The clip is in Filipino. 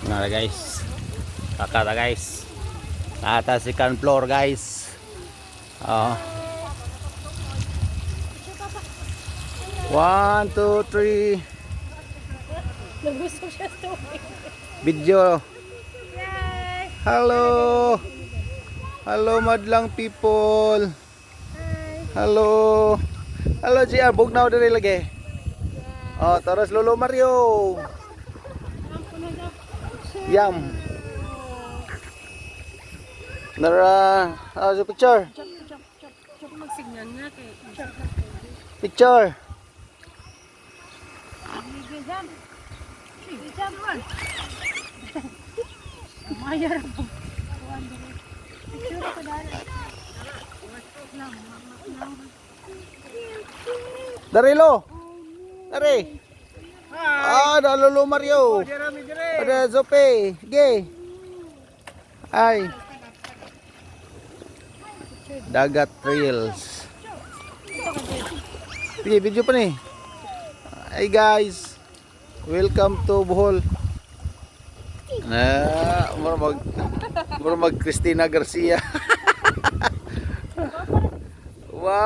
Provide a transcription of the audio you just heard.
Nara guys. Kakata guys. Nata second floor guys. Oh. 1, 2, 3. Nagusok siya sa Video. Yay! Hello. Hello madlang people. Hello. Hello JR, bugnaw diri lagi. Oh, terus Lolo Mario. Yum. Nara, sa picture. Chop magsignal nga kay Picture. Gizam. Gizam man. Mayar po. Picture ko dali. Darilo. Dari. Ada Lolo Mario. Ada Zope. Ge. Ay. Dagat Trails. Sige, video pa ni. Hey guys. Welcome to Bohol. Mura mag Christina Garcia.